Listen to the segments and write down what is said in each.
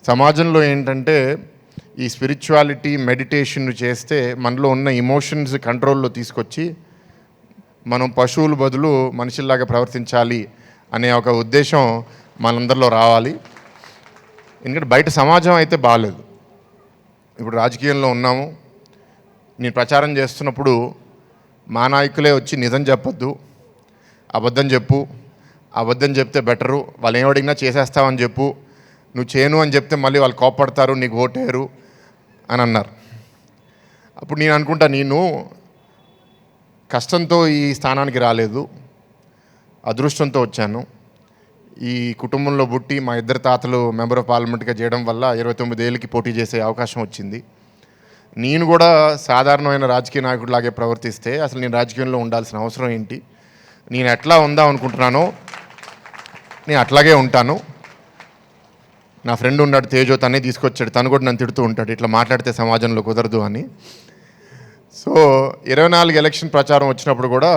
సమాజంలో ఏంటంటే ఈ స్పిరిచువాలిటీ మెడిటేషన్ చేస్తే మనలో ఉన్న ఎమోషన్స్ కంట్రోల్లో తీసుకొచ్చి మనం పశువుల బదులు మనుషుల్లాగా ప్రవర్తించాలి అనే ఒక ఉద్దేశం మనందరిలో రావాలి. ఎందుకంటే బయట సమాజం అయితే బాగాలేదు. ఇప్పుడు రాజకీయంలో ఉన్నాము. నేను ప్రచారం చేస్తున్నప్పుడు మా నాయకులే వచ్చి నిజం చెప్పొద్దు, అబద్ధం చెప్పు, అబద్ధం చెప్తే బెటరు, వాళ్ళు ఏమడిగినా చేసేస్తావని చెప్పు, నువ్వు చేయను అని చెప్తే మళ్ళీ వాళ్ళు కోప్పడతారు, నీకు ఓటేరు అని అన్నారు. అప్పుడు నేను అనుకుంటా, నేను కష్టంతో ఈ స్థానానికి రాలేదు, అదృష్టంతో వచ్చాను. ఈ కుటుంబంలో పుట్టి మా ఇద్దరు తాతలు మెంబర్ ఆఫ్ పార్లమెంట్గా చేయడం వల్ల 29 ఏళ్ళకి పోటీ చేసే అవకాశం వచ్చింది. నేను కూడా సాధారణమైన రాజకీయ నాయకుడిలాగే ప్రవర్తిస్తే అసలు నేను రాజకీయంలో ఉండాల్సిన అవసరం ఏంటి? నేను ఎట్లా ఉందాం అనుకుంటున్నానో నేను అట్లాగే ఉంటాను. నా ఫ్రెండ్ ఉన్నాడు తేజో, తనే తీసుకొచ్చాడు. తను కూడా నన్ను తిడుతూ ఉంటాడు, ఇట్లా మాట్లాడితే సమాజంలో కుదరదు అని. సో 24 ఎలక్షన్ ప్రచారం వచ్చినప్పుడు కూడా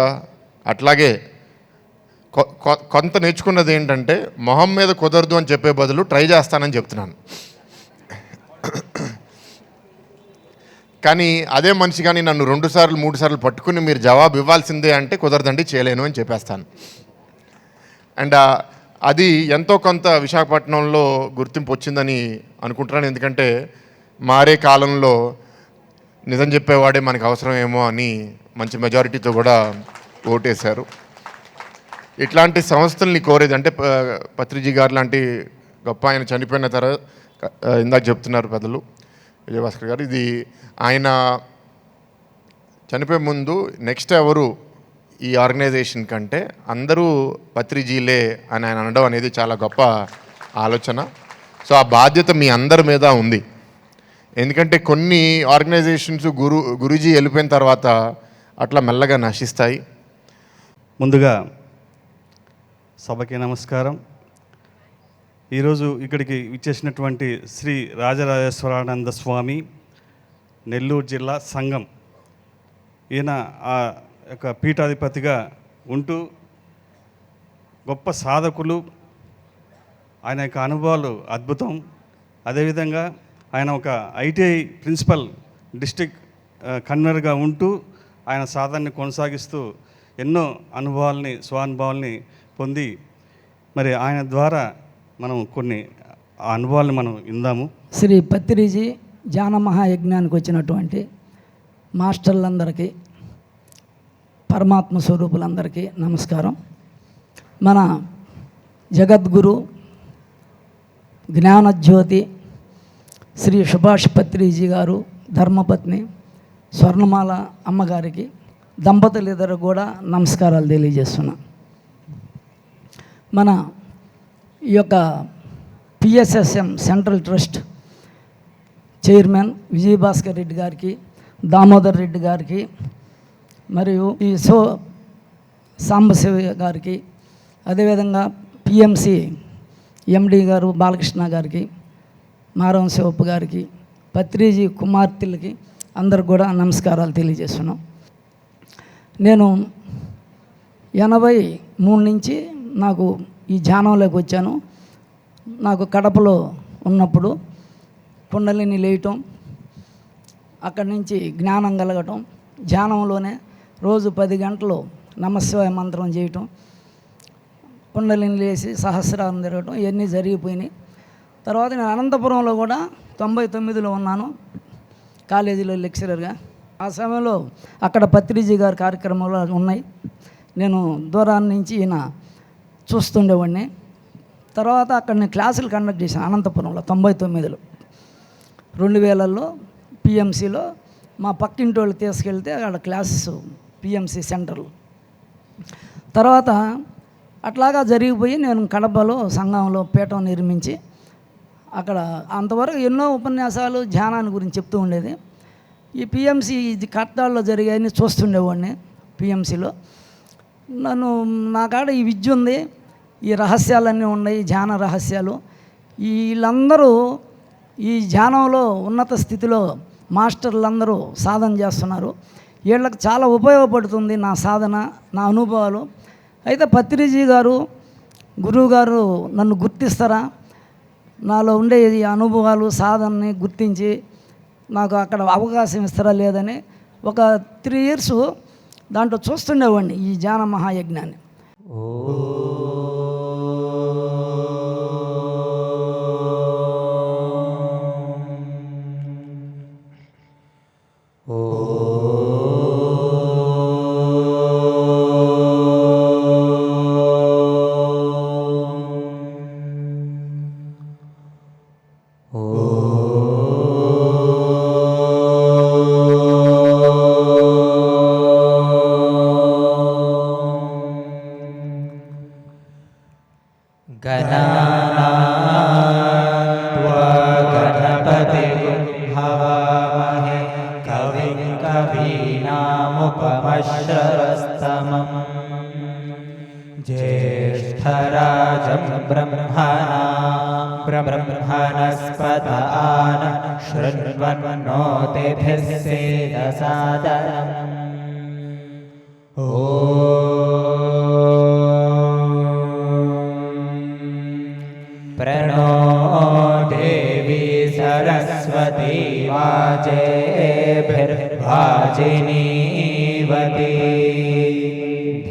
అట్లాగే కొంత నేర్చుకున్నది ఏంటంటే, మొహం మీద కుదరదు అని చెప్పే బదులు ట్రై చేస్తానని చెప్తున్నాను. కానీ అదే మనిషి కానీ నన్ను 2 సార్లు 3 సార్లు పట్టుకుని మీరు జవాబు ఇవ్వాల్సిందే అంటే కుదరదండి, చేయలేను అని చెప్పేస్తాను. అండ్ అది ఎంతో కొంత విశాఖపట్నంలో గుర్తింపు వచ్చిందని అనుకుంటున్నాను. ఎందుకంటే మారే కాలంలో నిజం చెప్పేవాడే మనకు అవసరమేమో అని మంచి మెజారిటీతో కూడా ఓటేశారు. ఇట్లాంటి సంస్థల్ని కోరేది అంటే పత్రిజీ గారు లాంటి గొప్ప ఆయన చనిపోయిన తర్వాత ఇందాక చెప్తున్నారు పెద్దలు విజయభాస్కర్ గారు, ఇది ఆయన చనిపోయే ముందు నెక్స్ట్ ఎవరు ఈ ఆర్గనైజేషన్ కంటే అందరూ పత్రిజీలే అని ఆయన అనడం అనేది చాలా గొప్ప ఆలోచన. సో ఆ బాధ్యత మీ అందరి మీద ఉంది. ఎందుకంటే కొన్ని ఆర్గనైజేషన్స్ గురూజీ వెళ్ళిపోయిన తర్వాత అట్లా మెల్లగా నశిస్తాయి. ముందుగా సభకి నమస్కారం. ఈరోజు ఇక్కడికి విచ్చేసినటువంటి శ్రీ రాజరాజేశ్వరానంద స్వామి నెల్లూరు జిల్లా సంఘం, ఈయన ఆ యొక్క పీఠాధిపతిగా ఉంటూ గొప్ప సాధకులు, ఆయన యొక్క అనుభవాలు అద్భుతం. అదేవిధంగా ఆయన ఒక ఐటీఐ ప్రిన్సిపల్ డిస్ట్రిక్ట్ కన్వీనర్గా ఉంటూ ఆయన సాధనని కొనసాగిస్తూ ఎన్నో అనుభవాల్ని స్వానుభవాల్ని పొంది, మరి ఆయన ద్వారా మనం కొన్ని అనుభవాల్ని మనం ఇందాము. శ్రీ పత్రిజీ ధ్యాన మహాయజ్ఞానికి వచ్చినటువంటి మాస్టర్లందరికీ, పరమాత్మ స్వరూపులందరికీ నమస్కారం. మన జగద్గురు జ్ఞానజ్యోతి శ్రీ సుభాష్ పత్రిజీ గారు ధర్మపత్ని స్వర్ణమాల అమ్మగారికి, దంపతులిద్దరు కూడా నమస్కారాలు తెలియజేస్తున్నా. మన ఈ యొక్క PSSM central trust chairman Vijayabhaskar Reddy గారికి, దామోదర్ రెడ్డి గారికి, మరియు ఈ సాంబశివ గారికి, అదేవిధంగా పిఎంసి ఎండి గారు బాలకృష్ణ గారికి, మారం శివప్ప గారికి, పత్రిజీ కుమార్తెలకి అందరికి కూడా నమస్కారాలు తెలియజేస్తున్నాం. నేను 83 నుంచి నాకు ఈ ధ్యానంలోకి వచ్చాను. నాకు కడపలో ఉన్నప్పుడు కుండలిని లేయటం, అక్కడి నుంచి జ్ఞానం కలగటం, ధ్యానంలోనే రోజు 10 గంటలు నమశివాయ మంత్రం చేయటం, కుండలిని లేచి సహస్రారం తిరగటం, ఇవన్నీ జరిగిపోయినాయి. తర్వాత నేను అనంతపురంలో కూడా 99లో ఉన్నాను, కాలేజీలో లెక్చరర్గా. ఆ సమయంలో అక్కడ పత్రిజీ గారి కార్యక్రమాలు ఉన్నాయి. నేను దూరాన్ని నుంచి ఈయన చూస్తుండేవాడిని. తర్వాత అక్కడ నేను క్లాసులు కండక్ట్ చేశాను అనంతపురంలో 99లో. 2000లో పిఎంసిలో మా పక్కింటి వాళ్ళు తీసుకెళ్తే అక్కడ క్లాసెస్ పిఎంసి సెంటర్లో. తర్వాత అట్లాగా జరిగిపోయి నేను కడపలో సంఘంలో పీఠం నిర్మించి అక్కడ అంతవరకు ఎన్నో ఉపన్యాసాలు ధ్యానాన్ని గురించి చెప్తూ ఉండేది. ఈ పిఎంసి కట్టాల్లో జరిగాయని చూస్తుండేవాడిని. పిఎంసిలో నా కాడ ఈ విద్య ఉంది, ఈ రహస్యాలన్నీ ఉన్నాయి, ధ్యాన రహస్యాలు. వీళ్ళందరూ ఈ ధ్యానంలో ఉన్నత స్థితిలో మాస్టర్లందరూ సాధన చేస్తున్నారు. వీళ్ళకి చాలా ఉపయోగపడుతుంది నా సాధన, నా అనుభవాలు. అయితే పత్రిజీ గారు గురువు గారు నన్ను గుర్తిస్తారా, నాలో ఉండే ఈ అనుభవాలు సాధనని గుర్తించి నాకు అక్కడ అవకాశం ఇస్తారా లేదని ఒక 3 years దాంట్లో చూస్తుండేవాడిని ఈ ధ్యాన మహాయజ్ఞాన్ని. हवामहे कविं कवीनामुपमश्रवस्तमम् ज्येष्ठराजं ब्रह्मणस्पत आन शृण्वन्नोतिभिः सेदसादरम् प्रणो देवी सरस्वती वाजेभिर्वाजिनीवती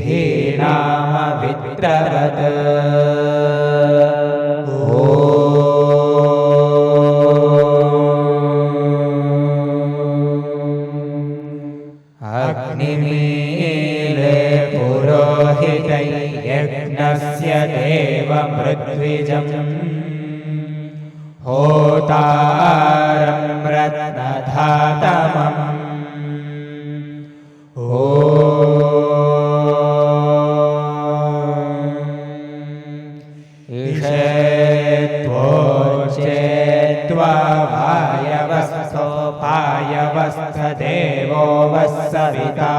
धीनामवित्रवत् अग्निमीले पुरोहितै यज्ञस्य देवमृद्विजम् होतारं रत्नधातमम् ईशेत्वोच्चेत्वा वायवस्थोपायवस्थदेवो वस्सविता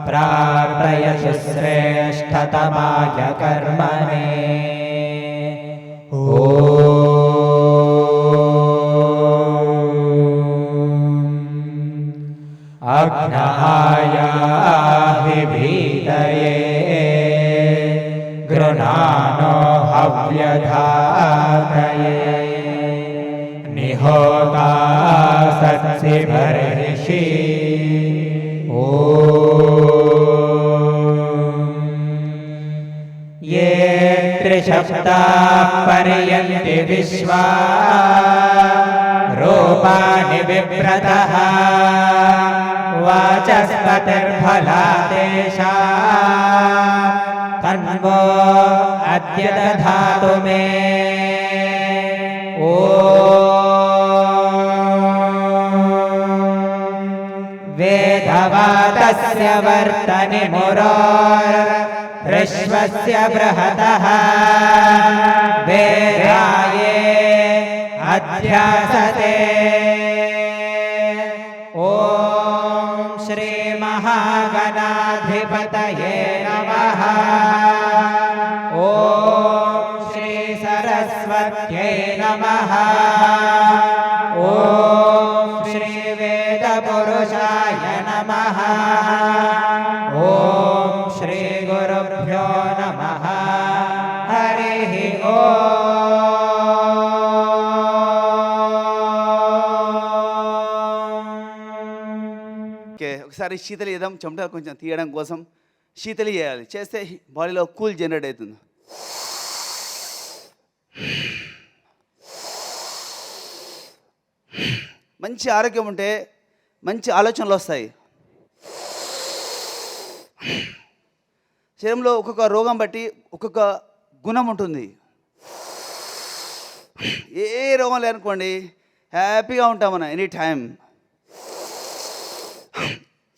प्रार्थयसि श्रेष्ठतमाय कर्मणे अग्नहायाहि भीतये गृणानो हव्यधातये निहोता सत्सि बर्हिषि ये त्रिशब्दाः पर्यन्ति विश्वा रूपाणि बिभ्रतः वाचस्पतिर्फला तेषां तन्वो अद्य दधातु मे वेदवातस्य वर्तनि मुरोर्विश्वस्य बृहतः वेदाये अध्यासते ॐ श्रीमहागणाधिपतये नमः ॐ श्रीसरस्वत्यै नमः ॐ श्रीवेदपुरुषाय नमः ॐ श्रीगुरुभ्यो नमः हरिः ॐ ఒకసారి శీతలి చేద్దాం. చెమటలు కొంచెం తీయడం కోసం శీతలి చేయాలి. చేస్తే బాడీలో కూల్ జనరేట్ అవుతుంది. మంచి ఆరోగ్యం ఉంటే మంచి ఆలోచనలు వస్తాయి. శరీరంలో ఒక్కొక్క రోగం బట్టి ఒక్కొక్క గుణం ఉంటుంది. ఏ రోగం లేదనుకోండి హ్యాపీగా ఉంటాం మనం ఎనీ టైం.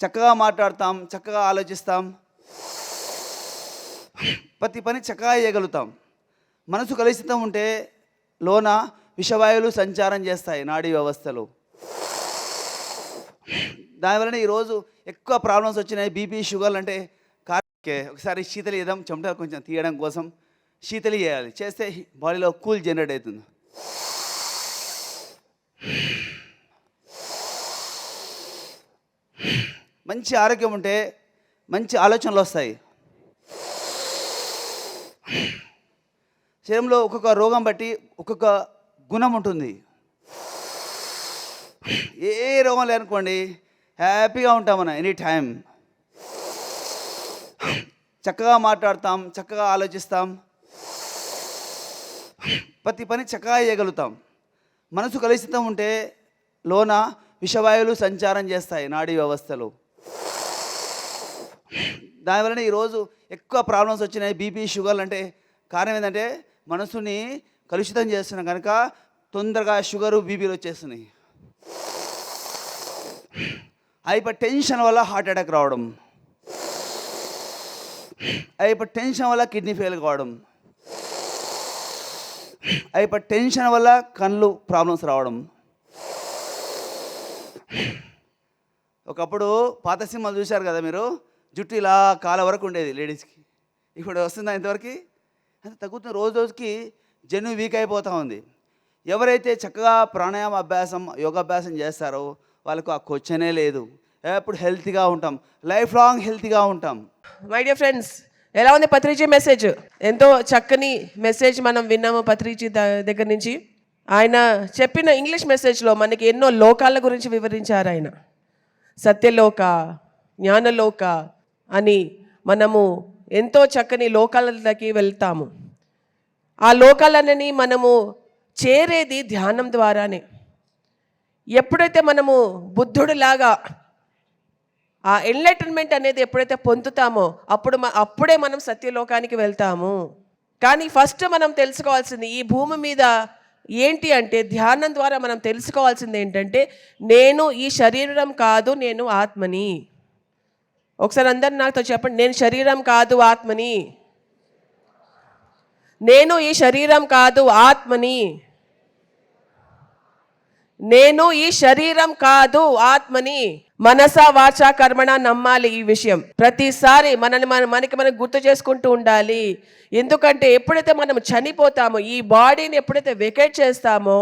చక్కగా మాట్లాడతాం, చక్కగా ఆలోచిస్తాం, ప్రతి పని చక్కగా చేయగలుగుతాం. మనసు కలుషితం ఉంటే లోన విషవాయువులు సంచారం చేస్తాయి నాడీ వ్యవస్థలు. దానివలన ఈరోజు ఎక్కువ ప్రాబ్లమ్స్ వచ్చినాయి. బీపీ, షుగర్లు అంటే ఒకసారి శీతలి చేద్దాం. చెమటలు కొంచెం తీయడం కోసం శీతలి చేయాలి. చేస్తే బాడీలో కూల్ జనరేట్ అవుతుంది. మంచి ఆరోగ్యం ఉంటే మంచి ఆలోచనలు వస్తాయి. శరీరంలో ఒక్కొక్క రోగం బట్టి ఒక్కొక్క గుణం ఉంటుంది. ఏ రోగం లేనుకోండి, హ్యాపీగా ఉంటాం మనం ఎనీ టైం. చక్కగా మాట్లాడతాం, చక్కగా ఆలోచిస్తాం, ప్రతి పని చక్కగా చేయగలుగుతాం. మనసు కలుషితం ఉంటే లోన విషవాయువులు సంచారం చేస్తాయి నాడీ వ్యవస్థలు. దానివలన ఈరోజు ఎక్కువ ప్రాబ్లమ్స్ వచ్చినాయి. బీపీ, షుగర్లు అంటే కారణం ఏంటంటే మనసుని కలుషితం చేస్తున్నాం కనుక తొందరగా షుగరు, బీపీలు వచ్చేస్తున్నాయి. హైపర్ టెన్షన్ వల్ల హార్ట్ అటాక్ రావడం, హైపర్ టెన్షన్ వల్ల కిడ్నీ ఫెయిల్ కావడం, హైపర్ టెన్షన్ వల్ల కళ్ళు ప్రాబ్లమ్స్ రావడం. ఒకప్పుడు పాత సినిమాలు చూశారు కదా మీరు, జుట్టు ఇలా కాల వరకు ఉండేది లేడీస్కి. ఇప్పుడు వస్తుందా ఇంతవరకు? అది తగ్గుతుంది. రోజు రోజుకి జన్ను వీక్ అయిపోతూ ఉంది. ఎవరైతే చక్కగా ప్రాణాయామ అభ్యాసం, యోగాభ్యాసం చేస్తారో వాళ్ళకు ఆ క్వశ్చనే లేదు. ఎప్పుడు హెల్తీగా ఉంటాం, లైఫ్ లాంగ్ హెల్తీగా ఉంటాం. మై డియర్ ఫ్రెండ్స్, ఎలా ఉంది పత్రిజీ మెసేజ్? ఎంతో చక్కని మెసేజ్ మనం విన్నాము పత్రిజీ దగ్గర నుంచి. ఆయన చెప్పిన ఇంగ్లీష్ మెసేజ్లో మనకి ఎన్నో లోకాల గురించి వివరించారు ఆయన. సత్యలోక, జ్ఞానలోక అని మనము ఎంతో చక్కని లోకాలకి వెళ్తాము. ఆ లోకాలన్నీ మనము చేరేది ధ్యానం ద్వారానే. ఎప్పుడైతే మనము బుద్ధుడిలాగా ఆ ఎన్లైటన్మెంట్ అనేది ఎప్పుడైతే పొందుతామో అప్పుడే మనం సత్యలోకానికి వెళ్తాము. కానీ ఫస్ట్ మనం తెలుసుకోవాల్సింది ఈ భూమి మీద ఏంటి అంటే, ధ్యానం ద్వారా మనం తెలుసుకోవాల్సింది ఏంటంటే, నేను ఈ శరీరం కాదు, నేను ఆత్మని. ఒకసారి అందరు నాతో చెప్పండి, నేను శరీరం కాదు ఆత్మని. నేను ఈ శరీరం కాదు ఆత్మని. నేను ఈ శరీరం కాదు ఆత్మని. మనస వాచ కర్మణ నమ్మాలి ఈ విషయం. ప్రతిసారి మనకి మనం గుర్తు చేసుకుంటూ ఉండాలి. ఎందుకంటే ఎప్పుడైతే మనం చనిపోతామో, ఈ బాడీని ఎప్పుడైతే వెకేట్ చేస్తామో,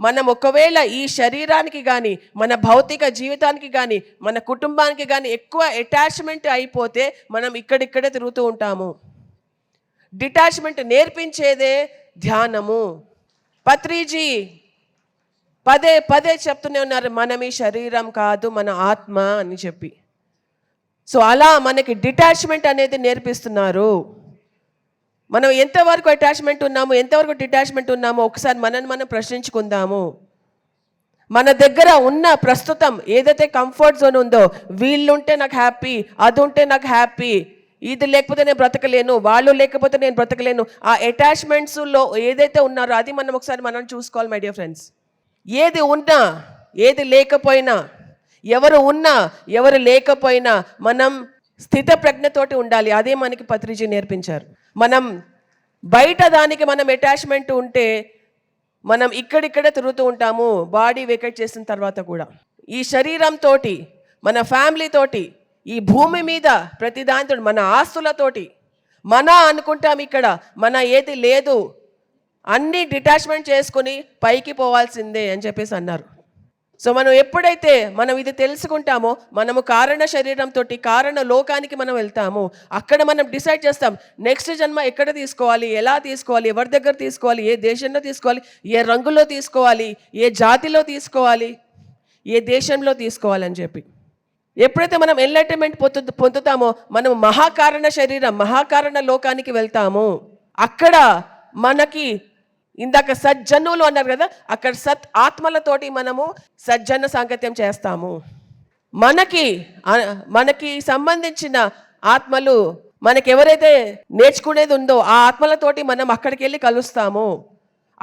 మనం ఒకవేళ ఈ శరీరానికి కానీ, మన భౌతిక జీవితానికి కానీ, మన కుటుంబానికి కానీ ఎక్కువ అటాచ్మెంట్ అయిపోతే మనం ఇక్కడిక్కడే తిరుగుతూ ఉంటాము. డిటాచ్మెంట్ నేర్పించేదే ధ్యానము. పత్రిజీ పదే పదే చెప్తూనే ఉన్నారు, మనం ఈ శరీరం కాదు, మన ఆత్మ అని చెప్పి. సో అలా మనకి డిటాచ్మెంట్ అనేది నేర్పిస్తున్నారు. మనం ఎంతవరకు అటాచ్మెంట్ ఉన్నాము, ఎంతవరకు డిటాచ్మెంట్ ఉన్నామో ఒకసారి మనం ప్రశ్నించుకుందాము. మన దగ్గర ఉన్న ప్రస్తుతం ఏదైతే కంఫర్ట్ జోన్ ఉందో, వీళ్ళుంటే నాకు హ్యాపీ, అది ఉంటే నాకు హ్యాపీ, ఇది లేకపోతే నేను బ్రతకలేను, వాళ్ళు లేకపోతే నేను బ్రతకలేను, ఆ అటాచ్మెంట్స్లో ఏదైతే ఉన్నారో అది ఒకసారి చూసుకోవాలి మై డియర్ ఫ్రెండ్స్. ఏది ఉన్నా ఏది లేకపోయినా, ఎవరు ఉన్నా ఎవరు లేకపోయినా మనం స్థిత ప్రజ్ఞతోటి ఉండాలి. అదే మనకి పత్రిజీ నేర్పించారు. మనం బయట దానికి మనం అటాచ్మెంట్ ఉంటే మనం ఇక్కడిక్కడే తిరుగుతూ ఉంటాము బాడీ వేకేట్ చేసిన తర్వాత కూడా. ఈ శరీరంతో, మన ఫ్యామిలీతోటి, ఈ భూమి మీద ప్రతి దానితో, మన ఆస్తులతోటి మన అనుకుంటాం. ఇక్కడ మన ఏది లేదు, అన్నీ డిటాచ్మెంట్ చేసుకుని పైకి పోవాల్సిందే అని చెప్పేసి అన్నారు. సో మనం ఎప్పుడైతే మనం ఇది తెలుసుకుంటామో, మనము కారణ శరీరంతో కారణ లోకానికి మనం వెళ్తాము. అక్కడ మనం డిసైడ్ చేస్తాం నెక్స్ట్ జన్మ ఎక్కడ తీసుకోవాలి, ఎలా తీసుకోవాలి, ఎవరి దగ్గర తీసుకోవాలి, ఏ దేశంలో తీసుకోవాలి, ఏ రంగులో తీసుకోవాలి, ఏ జాతిలో తీసుకోవాలి, ఏ దేశంలో తీసుకోవాలని చెప్పి. ఎప్పుడైతే మనం ఎన్లైటన్మెంట్ పొందుతామో మనం మహాకారణ శరీరం, మహాకారణ లోకానికి వెళ్తాము. అక్కడ మనకి ఇందాక సజ్జనులు అన్నారు కదా, అక్కడ సత్ ఆత్మలతోటి మనము సజ్జన సాంగత్యం చేస్తాము. మనకి సంబంధించిన ఆత్మలు, మనకి ఎవరైతే నేర్చుకునేది ఉందో ఆ ఆత్మలతోటి మనం అక్కడికి వెళ్ళి కలుస్తాము.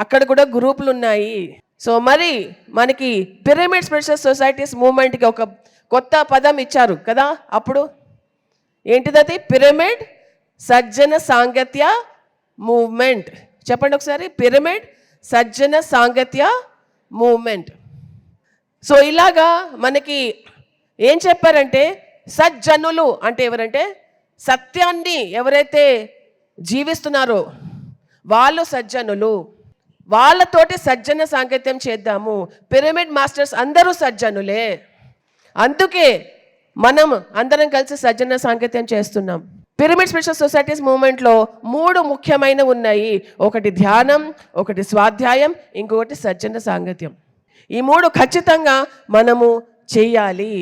అక్కడ కూడా గ్రూపులు ఉన్నాయి. సో మరి మనకి పిరమిడ్ స్పిరిచువల్ సొసైటీస్ మూవ్మెంట్కి ఒక కొత్త పదం ఇచ్చారు కదా. అప్పుడు ఏంటిదది? పిరమిడ్ సజ్జన సాంగత్య మూవ్మెంట్. చెప్పండి ఒకసారి, పిరమిడ్ సజ్జన సాంగత్య మూవ్మెంట్. సో ఇలాగా మనకి ఏం చెప్పారంటే, సజ్జనులు అంటే ఎవరంటే సత్యాన్ని ఎవరైతే జీవిస్తున్నారో వాళ్ళు సజ్జనులు. వాళ్ళతోటి సజ్జన సాంగత్యం చేద్దాము. పిరమిడ్ మాస్టర్స్ అందరూ సజ్జనులే. అందుకే మనం అందరం కలిసి సజ్జన సాంగత్యం చేస్తున్నాం. పిరమిడ్ స్పిరిచువల్ సొసైటీస్ మూమెంట్లో 3 ముఖ్యమైనవి ఉన్నాయి. ఒకటి ధ్యానం, ఒకటి స్వాధ్యాయం, ఇంకొకటి సజ్జన సాంగత్యం. ఈ 3 ఖచ్చితంగా మనము చెయ్యాలి.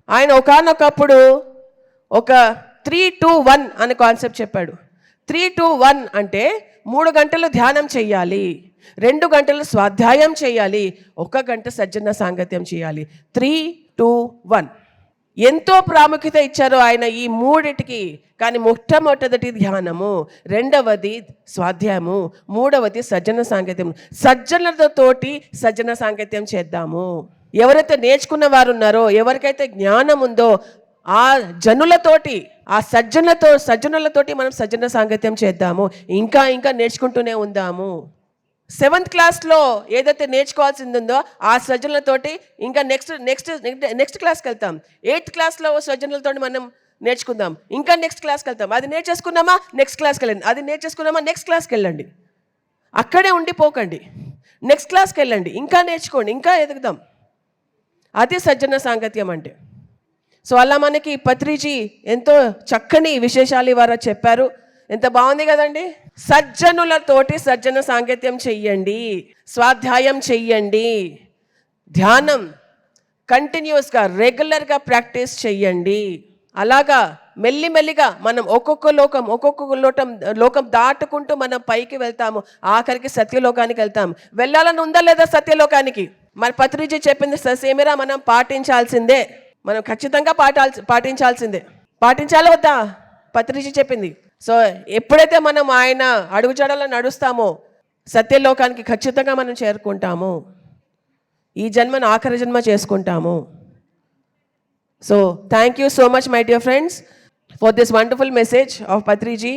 ఆయన ఒకానొకప్పుడు ఒక 3-2-1 అనే కాన్సెప్ట్ చెప్పాడు. 3-2-1 అంటే 3 గంటలు ధ్యానం చెయ్యాలి, 2 గంటలు స్వాధ్యాయం చేయాలి, 1 గంట సజ్జన సాంగత్యం చేయాలి. 3-2-1 ఎంతో ప్రాముఖ్యత ఇచ్చారు ఆయన ఈ 3టికి. కానీ మొట్టమొదటిది ధ్యానము, రెండవది స్వాధ్యాయము, మూడవది సజ్జన సాంగత్యం. సజ్జనులతోటి సజ్జన సాంగత్యం చేద్దాము. ఎవరైతే నేర్చుకున్న వారు ఉన్నారో, ఎవరికైతే జ్ఞానం ఉందో ఆ జనులతోటి, ఆ సజ్జనులతోటి మనం సజ్జన సాంగత్యం చేద్దాము. ఇంకా ఇంకా నేర్చుకుంటూనే ఉందాము. 7th క్లాస్లో ఏదైతే నేర్చుకోవాల్సింది ఉందో ఆ సజ్జనులతోటి ఇంకా నెక్స్ట్ క్లాస్కి వెళ్తాం. 8th క్లాస్లో సజ్జనులతో మనం నేర్చుకుందాం. ఇంకా నెక్స్ట్ క్లాస్కి వెళ్తాం. అది నేర్చేసుకున్నామా, నెక్స్ట్ క్లాస్కి వెళ్ళండి. అది నేర్చేసుకున్నామా, నెక్స్ట్ క్లాస్కి వెళ్ళండి. అక్కడే ఉండిపోకండి, నెక్స్ట్ క్లాస్కి వెళ్ళండి, ఇంకా నేర్చుకోండి, ఇంకా ఎదుగుదాం. అది సజ్జన సాంగత్యం అంటే. సో అలా మనకి పత్రిజీ ఎంతో చక్కని విశేషాలు ఇవాళ చెప్పారు. ఎంత బాగుంది కదండి. సజ్జనులతోటి సజ్జన సాంగత్యం చెయ్యండి, స్వాధ్యాయం చెయ్యండి, ధ్యానం కంటిన్యూస్గా రెగ్యులర్గా ప్రాక్టీస్ చెయ్యండి. అలాగా మెల్లిమెల్లిగా మనం ఒక్కొక్క లోకం దాటుకుంటూ మనం పైకి వెళ్తాము. ఆఖరికి సత్యలోకానికి వెళ్తాం. వెళ్ళాలని ఉందా లేదా సత్యలోకానికి? మరి పత్రిజీ చెప్పింది సేమిరా మనం పాటించాల్సిందే. మనం ఖచ్చితంగా పాటించాల్సిందే. పాటించాలి వద్దా? పత్రిజీ చెప్పింది. సో ఎప్పుడైతే మనం ఆయన అడుగుజాడలో నడుస్తామో సత్యలోకానికి ఖచ్చితంగా మనం చేరుకుంటాము. ఈ జన్మను ఆఖరి జన్మ చేసుకుంటాము. So thank you so much my dear friends for this wonderful message of Patriji.